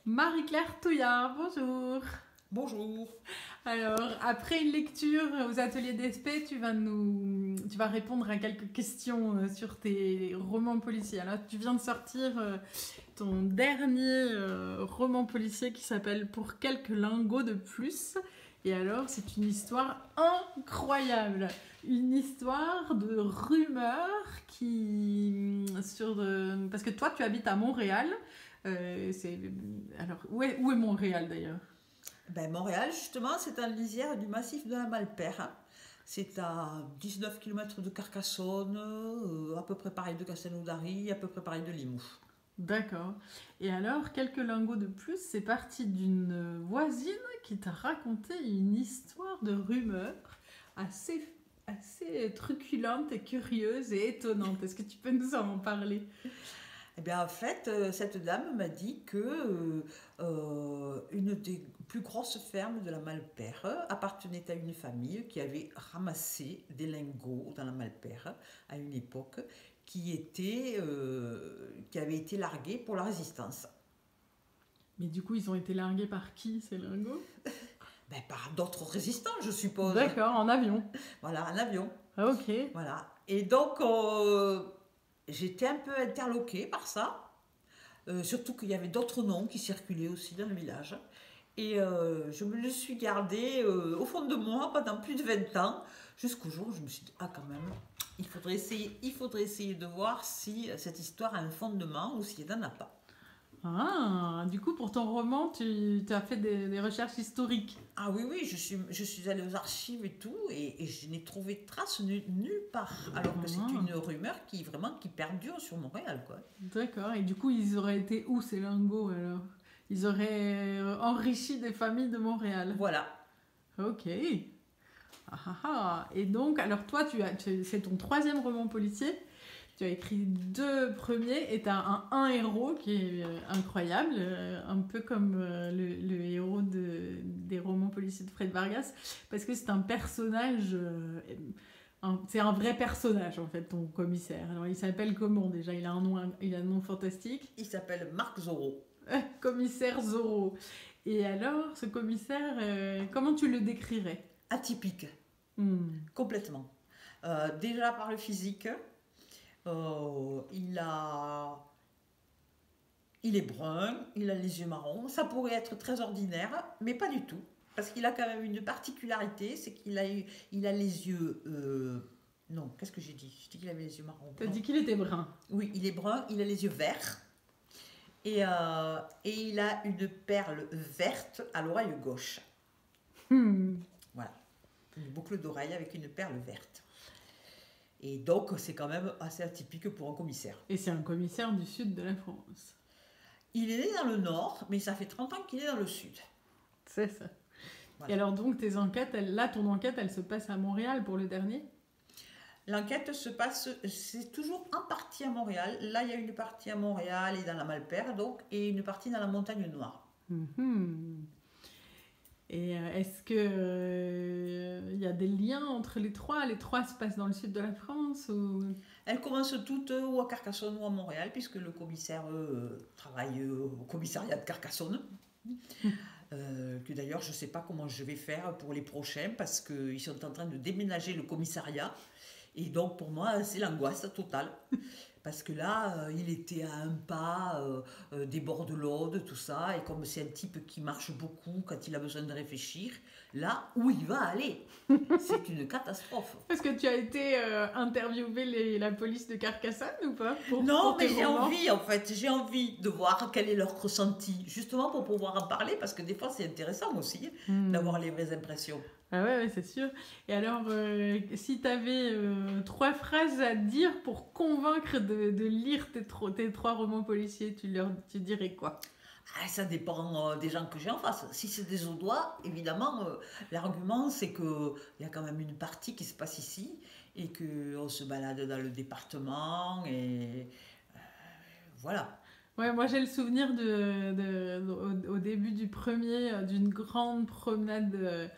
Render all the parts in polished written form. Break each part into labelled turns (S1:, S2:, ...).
S1: Marie-Claire Touillard, bonjour.
S2: Bonjour.
S1: Alors, après une lecture aux ateliers d'ESP, tu vas répondre à quelques questions sur tes romans policiers. Alors, tu viens de sortir ton dernier roman policier qui s'appelle Pour quelques lingots de plus. Et alors, c'est une histoire incroyable. Une histoire de rumeurs parce que toi, tu habites à Montréal. C'est... Alors, où est Montréal d'ailleurs?
S2: Montréal, justement, c'est en lisière du massif de la Malpère, hein. C'est à 19 km de Carcassonne, à peu près pareil de Castelnaudary, à peu près pareil de Limoux.
S1: D'accord. Et alors, quelques lingots de plus, c'est parti d'une voisine qui t'a raconté une histoire de rumeurs assez truculente et curieuse et étonnante. Est-ce que tu peux nous en parler?
S2: Eh bien, en fait, cette dame m'a dit que une des plus grosses fermes de la Malpère appartenait à une famille qui avait ramassé des lingots dans la Malpère à une époque qui avait été largués pour la résistance.
S1: Mais du coup, ils ont été largués par qui, ces lingots?
S2: Par d'autres résistants, je suppose.
S1: D'accord, en avion.
S2: Voilà, un avion.
S1: Ah, ok.
S2: Voilà. Et donc, j'étais un peu interloquée par ça. Surtout qu'il y avait d'autres noms qui circulaient aussi dans le village. Et je me le suis gardé au fond de moi pendant plus de 20 ans, jusqu'au jour où je me suis dit, ah quand même, il faudrait essayer de voir si cette histoire a un fondement ou si elle n'en a pas.
S1: Ah, du coup, pour ton roman, tu as fait des recherches historiques.
S2: Ah oui, oui, je suis allée aux archives et tout, et je n'ai trouvé trace nulle part, alors que c'est une rumeur qui perdure sur Montréal, quoi.
S1: D'accord, et du coup, ils auraient été où ces lingots alors? Ils auraient enrichi des familles de Montréal.
S2: Voilà.
S1: Ok. Ah, ah, ah. Et donc, alors toi, c'est ton troisième roman policier. Tu as écrit deux premiers et tu as un héros qui est incroyable, un peu comme le héros des romans policiers de Fred Vargas, parce que c'est un personnage, c'est un vrai personnage en fait, ton commissaire. Alors il s'appelle comment déjà? Il a un nom fantastique.
S2: Il s'appelle Marc Zorro.
S1: Commissaire Zorro. Et alors, ce commissaire, comment tu le décrirais?
S2: Atypique,
S1: Hmm.
S2: complètement. Déjà par le physique, euh, il a, il est brun, il a les yeux marrons. Ça pourrait être très ordinaire, mais pas du tout. Parce qu'il a quand même une particularité, c'est il a les yeux... non, qu'est-ce que j'ai dit? Je dis qu'il avait les yeux marrons.
S1: T'as
S2: Non.
S1: dit qu'il était brun.
S2: Oui, il est brun, il a les yeux verts. Et il a une perle verte à l'oreille gauche.
S1: Hmm.
S2: Voilà. Une boucle d'oreille avec une perle verte. Et donc, c'est quand même assez atypique pour un commissaire.
S1: Et c'est un commissaire du sud de la France.
S2: Il est né dans le nord, mais ça fait 30 ans qu'il est dans le sud.
S1: C'est ça.
S2: Voilà.
S1: Et alors donc tes enquêtes, ton enquête, elle se passe à Montréal pour le dernier?
S2: L'enquête se passe, c'est toujours en partie à Montréal. Là, il y a une partie à Montréal et dans la Malpère, donc, et une partie dans la Montagne Noire.
S1: Mhm. Et est-ce que il y a des liens entre les trois? Les trois se passent dans le sud de la France ou...
S2: Elles commencent toutes ou à Carcassonne ou à Montréal, puisque le commissaire travaille au commissariat de Carcassonne. Que d'ailleurs, je ne sais pas comment je vais faire pour les prochains, parce qu'ils sont en train de déménager le commissariat. Et donc, pour moi, c'est l'angoisse totale. Parce que là, il était à un pas des bords de l'Aude, tout ça. Et comme c'est un type qui marche beaucoup quand il a besoin de réfléchir, là, où il va aller? C'est une catastrophe.
S1: Est-ce que tu as été interviewer la police de Carcassonne ou pas
S2: Non,
S1: pour
S2: mais
S1: tes
S2: j'ai
S1: romans?
S2: envie, en fait. J'ai envie de voir quel est leur ressenti. Justement pour pouvoir en parler, parce que des fois, c'est intéressant aussi d'avoir les vraies impressions.
S1: Ah ouais, ouais, c'est sûr. Et alors, si tu avais trois phrases à dire pour convaincre de lire tes trois romans policiers, tu dirais quoi?
S2: Ah, ça dépend des gens que j'ai en face. Si c'est des Audois, évidemment, l'argument c'est qu'il y a quand même une partie qui se passe ici et qu'on se balade dans le département et voilà.
S1: Ouais, moi j'ai le souvenir au début du premier, d'une grande promenade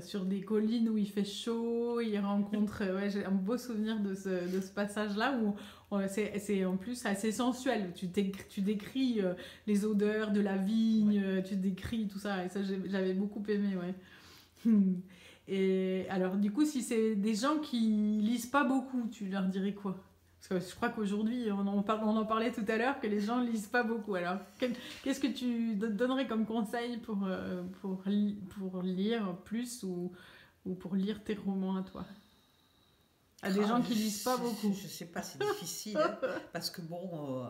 S1: sur des collines où il fait chaud, il rencontre... ouais, j'ai un beau souvenir de ce passage-là où c'est en plus assez sensuel. Tu décris les odeurs de la vigne, tu décris tout ça, et ça j'avais beaucoup aimé, ouais. Et alors du coup, si c'est des gens qui lisent pas beaucoup, tu leur dirais quoi? Parce que je crois qu'aujourd'hui, on en parlait tout à l'heure, que les gens lisent pas beaucoup. Alors, qu'est-ce que tu donnerais comme conseil pour lire plus ou pour lire tes romans à toi? À des gens qui lisent pas beaucoup.
S2: Je sais pas, c'est difficile, hein, parce que bon,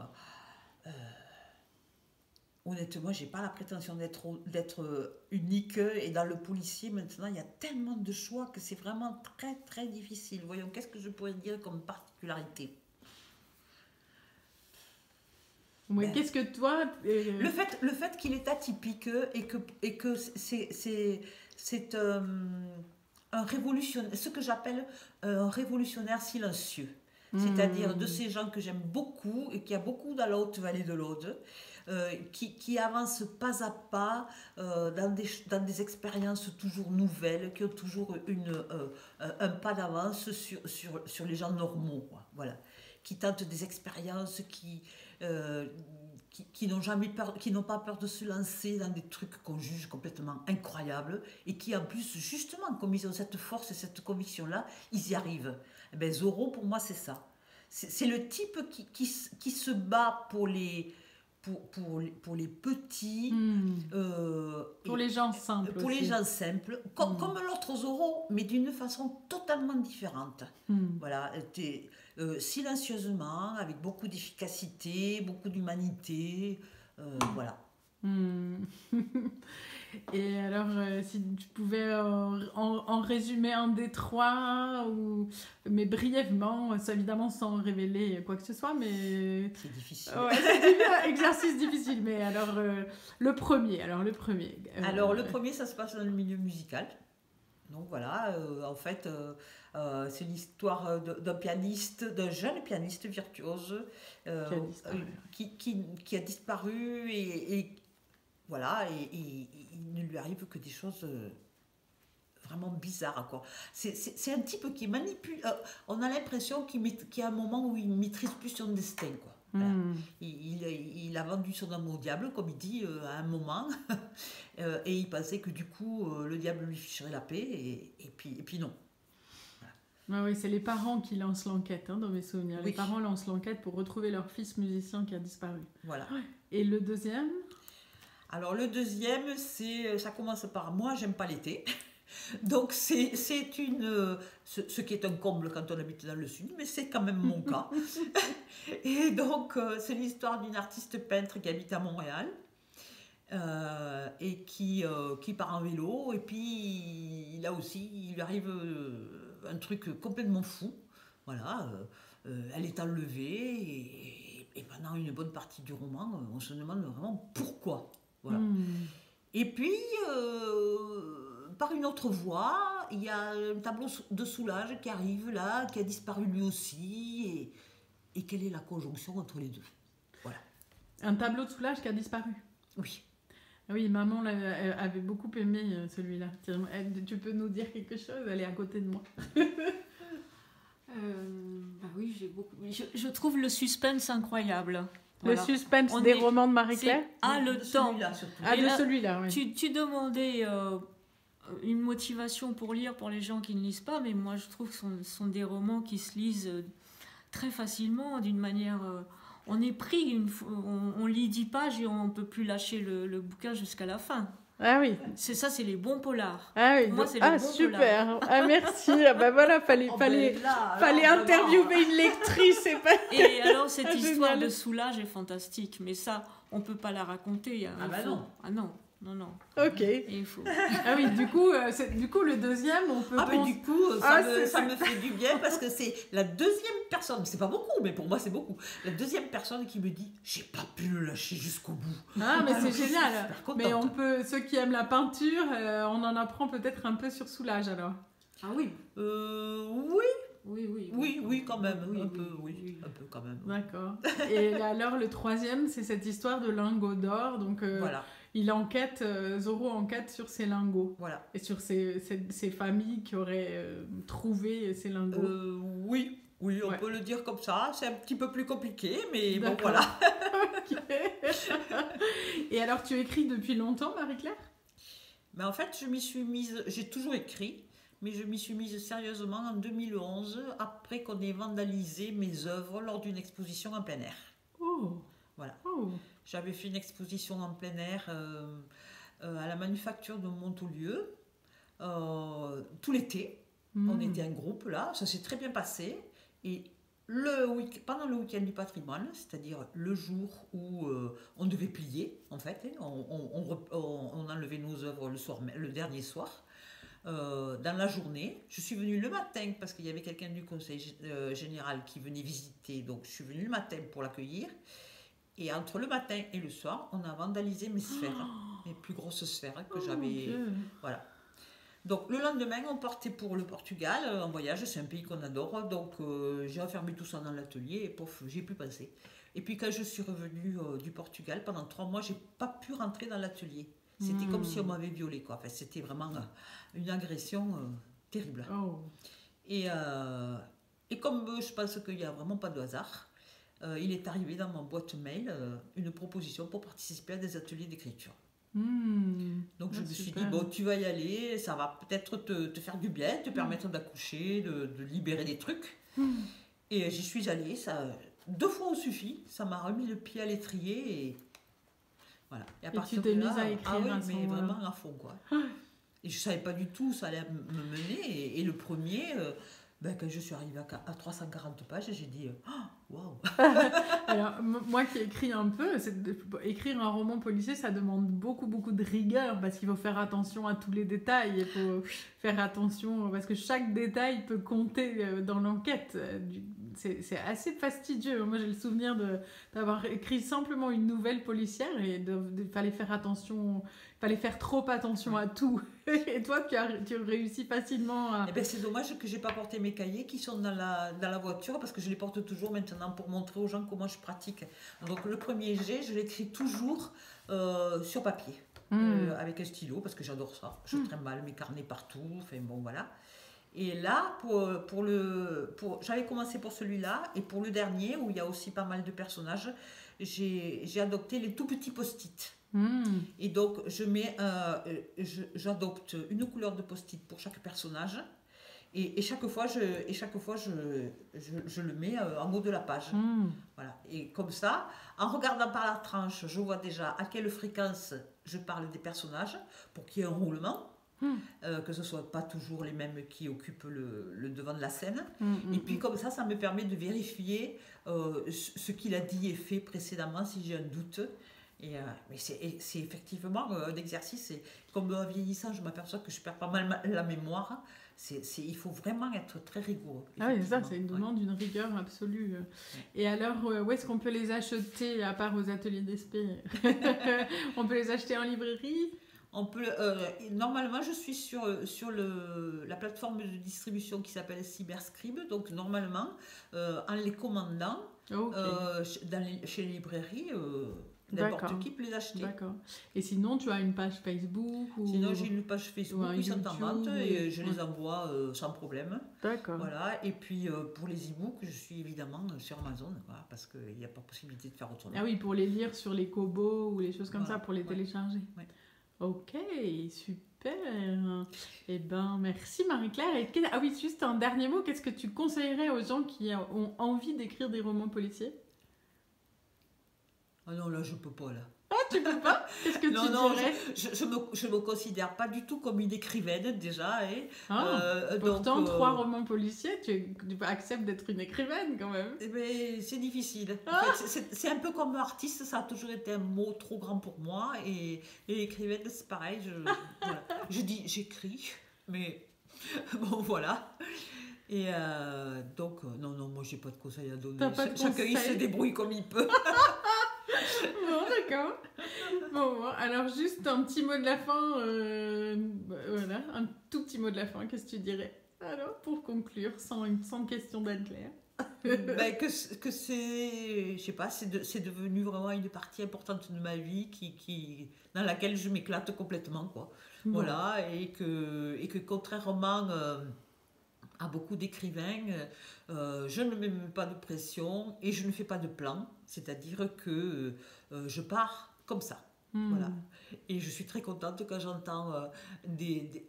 S2: honnêtement, j'ai pas la prétention d'être unique, et dans le policier, maintenant, il y a tellement de choix que c'est vraiment très, très difficile. Voyons, qu'est-ce que je pourrais dire comme particularité?
S1: Oui, qu'est-ce que toi...
S2: Le fait qu'il est atypique et que c'est un révolutionnaire, ce que j'appelle un révolutionnaire silencieux. C'est-à-dire de ces gens que j'aime beaucoup et qui a beaucoup dans la haute vallée de l'Aude, qui avancent pas à pas dans des expériences toujours nouvelles, qui ont toujours un pas d'avance sur les gens normaux, quoi. Voilà. Qui tentent des expériences qui n'ont jamais peur, qui n'ont pas peur de se lancer dans des trucs qu'on juge complètement incroyables, et qui en plus, justement, comme ils ont cette force et cette conviction-là, ils y arrivent. Et ben, Zorro, pour moi, c'est ça. C'est le type qui se bat pour les petits,
S1: pour les gens simples,
S2: pour les gens simples, comme l'autre Zorro, mais d'une façon totalement différente. Voilà, silencieusement, avec beaucoup d'efficacité, beaucoup d'humanité, voilà.
S1: Et alors, si tu pouvais en résumer un des trois, mais brièvement, évidemment sans révéler quoi que ce soit, mais...
S2: C'est difficile.
S1: Ouais, c'est un exercice difficile, mais alors, le premier. Alors, le premier,
S2: ça se passe dans le milieu musical. Donc voilà, en fait, c'est l'histoire d'un jeune pianiste virtuose qui a disparu et voilà, et il ne lui arrive que des choses vraiment bizarres, quoi. C'est un type qui manipule. On a l'impression qu'il y a un moment où il ne maîtrise plus son destin, quoi. Voilà. Il a vendu son âme au diable, comme il dit, à un moment, et il pensait que du coup, le diable lui ficherait la paix, et puis non.
S1: Ah oui, c'est les parents qui lancent l'enquête, dans mes souvenirs. Oui. Les parents lancent l'enquête pour retrouver leur fils musicien qui a disparu.
S2: Voilà.
S1: Et le deuxième?
S2: Alors le deuxième, ça commence par « Moi, j'aime pas l'été ». Donc c'est ce qui est un comble quand on habite dans le sud, mais c'est quand même mon cas. Et donc c'est l'histoire d'une artiste peintre qui habite à Montréal et qui part en vélo, et puis là aussi il lui arrive un truc complètement fou. Voilà, elle est enlevée et pendant une bonne partie du roman, on se demande vraiment pourquoi. Voilà. Et puis, par une autre voie, il y a un tableau de Soulages qui arrive là, qui a disparu lui aussi. Et quelle est la conjonction entre les deux? Voilà.
S1: Un tableau de Soulages qui a disparu?
S2: Oui.
S1: Oui, maman avait beaucoup aimé celui-là. Tu peux nous dire quelque chose? Elle est à côté de moi.
S3: Bah oui, j'ai beaucoup. Je trouve le suspense incroyable.
S1: Le suspense des romans de Marie-Claire?
S3: Le temps.
S1: De celui-là, oui.
S3: Tu demandais une motivation pour lire pour les gens qui ne lisent pas, mais moi je trouve que ce sont des romans qui se lisent très facilement, d'une manière... on est pris, on lit 10 pages et on ne peut plus lâcher le bouquin jusqu'à la fin.
S1: Ah oui.
S3: C'est les bons polars.
S1: Ah oui.
S3: Pour moi, c'est les bons
S1: super.
S3: polars.
S1: Ah merci. Voilà, fallait interviewer une lectrice.
S3: Et alors cette histoire de Soulage est fantastique, mais ça, on peut pas la raconter.
S2: Non.
S3: Ah non.
S1: Ok.
S3: Il faut.
S1: Ah oui, du coup, le deuxième, on peut...
S2: du coup, ça me fait du bien, parce que c'est la deuxième personne, c'est pas beaucoup, mais pour moi c'est beaucoup, la deuxième personne qui me dit « J'ai pas pu le lâcher jusqu'au bout ».
S1: Ah, mais c'est génial. Mais ceux qui aiment la peinture, on en apprend peut-être un peu sur Soulage, alors.
S3: Ah oui.
S2: Oui, Oui, quand même,
S3: Oui,
S2: un
S3: oui,
S2: peu,
S3: oui,
S2: oui, un peu quand même.
S1: D'accord. Et alors, le troisième, c'est cette histoire de lingots d'or. Donc,
S2: Voilà,
S1: il enquête, Zorro enquête sur ces lingots
S2: voilà.
S1: et sur ces familles qui auraient trouvé ces lingots.
S2: Oui, on
S1: Ouais.
S2: peut le dire comme ça. C'est un petit peu plus compliqué, mais bon,
S1: D'accord.
S2: voilà.
S1: Ok. Et alors, tu écris depuis longtemps, Marie-Claire?
S2: Mais en fait, je m'y suis mise, j'ai toujours écrit, mais je m'y suis mise sérieusement en 2011, après qu'on ait vandalisé mes œuvres lors d'une exposition en plein air.
S1: Oh.
S2: Voilà.
S1: Oh.
S2: J'avais fait une exposition en plein air à la manufacture de Montaulieu, tout l'été. On était un groupe là, ça s'est très bien passé. Et pendant le week-end du patrimoine, c'est-à-dire le jour où on devait plier, en fait, on enlevait nos œuvres le dernier soir. Dans la journée, je suis venue le matin parce qu'il y avait quelqu'un du conseil général qui venait visiter, donc je suis venue le matin pour l'accueillir. Et entre le matin et le soir, on a vandalisé mes sphères, mes plus grosses sphères que j'avais. Voilà. Donc le lendemain, on partait pour le Portugal en voyage, c'est un pays qu'on adore. Donc j'ai refermé tout ça dans l'atelier et pof, j'ai pu passer. Et puis quand je suis revenue du Portugal, pendant 3 mois, j'ai pas pu rentrer dans l'atelier. C'était comme si on m'avait violée, quoi. Enfin, c'était vraiment une agression terrible.
S1: Oh.
S2: Et comme je pense qu'il n'y a vraiment pas de hasard, il est arrivé dans ma boîte mail une proposition pour participer à des ateliers d'écriture. Donc je me suis dit, bon, tu vas y aller, ça va peut-être te faire du bien, te permettre d'accoucher, de libérer des trucs. Et j'y suis allée, 2 fois au suffit, ça m'a remis le pied à l'étrier et voilà. Et à partir
S1: tu t'es
S2: de là,
S1: mise à écrire
S2: oui,
S1: à ce
S2: mais
S1: moment-là.
S2: vraiment à fond, quoi. Et je savais pas du tout où ça allait me mener. Et le premier, quand je suis arrivée à 340 pages, j'ai dit, waouh.
S1: Alors, moi qui écris un peu, écrire un roman policier, ça demande beaucoup, beaucoup de rigueur parce qu'il faut faire attention à tous les détails. Il faut faire attention parce que chaque détail peut compter dans l'enquête. C'est assez fastidieux. Moi, j'ai le souvenir d'avoir écrit simplement une nouvelle policière et il fallait faire attention, il fallait faire trop attention à tout. Et toi, tu réussis facilement à...
S2: Eh ben, c'est dommage que j'ai pas porté mes cahiers qui sont dans la voiture parce que je les porte toujours maintenant pour montrer aux gens comment je pratique. Donc le premier jet, je l'écris toujours sur papier avec un stylo parce que j'adore ça. Je trimballe mes carnets partout. Enfin bon, voilà. Et là, j'avais commencé pour celui-là et pour le dernier où il y a aussi pas mal de personnages, j'ai adopté les tout petits post-it. Et donc j'adopte une couleur de post-it pour chaque personnage et chaque fois je le mets en haut de la page. Voilà. Et comme ça, en regardant par la tranche, je vois déjà à quelle fréquence je parle des personnages pour qu'il y ait un roulement. Que ce ne soit pas toujours les mêmes qui occupent le devant de la scène. Et puis comme ça me permet de vérifier ce qu'il a dit et fait précédemment si j'ai un doute. Mais c'est effectivement un exercice. Et comme en vieillissant, je m'aperçois que je perds pas mal la mémoire. Il faut vraiment être très rigoureux.
S1: Ah oui, ça, c'est une demande d'une rigueur absolue. Et alors, où est-ce qu'on peut les acheter, à part aux ateliers d'esprit? On peut les acheter en librairie?
S2: Normalement, je suis sur la plateforme de distribution qui s'appelle Cyberscribe. Donc, normalement, en les commandant chez les librairies, n'importe qui peut les acheter.
S1: D'accord. Et sinon, tu as une page Facebook
S2: Sinon, j'ai une page Facebook qui sont en vente et je les envoie sans problème.
S1: D'accord.
S2: Voilà. Et puis, pour les e-books, je suis évidemment sur Amazon, voilà, parce qu'il n'y a pas possibilité de faire autrement.
S1: Ah oui, pour les lire sur les Kobo ou les choses comme ça, pour les télécharger.
S2: Ouais.
S1: Ok, super. Eh ben, merci Marie-Claire. Ah oui, juste un dernier mot. Qu'est-ce que tu conseillerais aux gens qui ont envie d'écrire des romans policiers?
S2: Ah non, là, je peux pas, là.
S1: Ah, tu peux pas? Qu'est-ce que tu dirais?
S2: Je me considère pas du tout comme une écrivaine, déjà.
S1: Pourtant, 3 romans policiers, tu acceptes d'être une écrivaine, quand même.
S2: C'est difficile. En fait, c'est un peu comme artiste, ça a toujours été un mot trop grand pour moi. Et écrivaine, c'est pareil. Voilà. Je dis, j'écris, mais bon, voilà. Et donc, non, moi, j'ai pas de conseils à donner. Chacun, il se débrouille comme il peut.
S1: Bon, d'accord. Bon, alors juste un petit mot de la fin. Voilà, un tout petit mot de la fin. Qu'est-ce que tu dirais? Alors, pour conclure, sans question d'Anne-Claire.
S2: Ben, que c'est, je sais pas, c'est devenu vraiment une partie importante de ma vie dans laquelle je m'éclate complètement, quoi.
S1: Bon.
S2: Voilà, et que contrairement à beaucoup d'écrivains, je ne me mets pas de pression et je ne fais pas de plan, c'est-à-dire que je pars comme ça. Voilà. Et je suis très contente quand j'entends des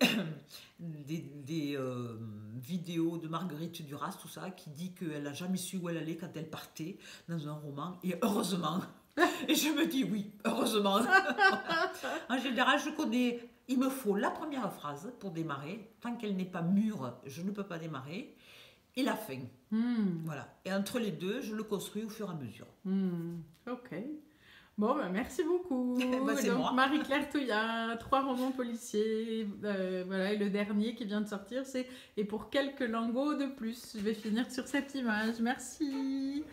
S2: vidéos de Marguerite Duras, tout ça, qui dit qu'elle n'a jamais su où elle allait quand elle partait dans un roman. Et heureusement. Et je me dis oui, heureusement. En général, il me faut la première phrase pour démarrer. Tant qu'elle n'est pas mûre, je ne peux pas démarrer. Et la fin. Voilà. Et entre les deux, je le construis au fur et à mesure.
S1: Ok. Bon, ben merci beaucoup.
S2: C'est
S1: donc,
S2: moi.
S1: Marie-Claire Touillard, 3 romans policiers. Voilà, et le dernier qui vient de sortir, c'est « Et pour quelques lingots de plus ». Je vais finir sur cette image. Merci.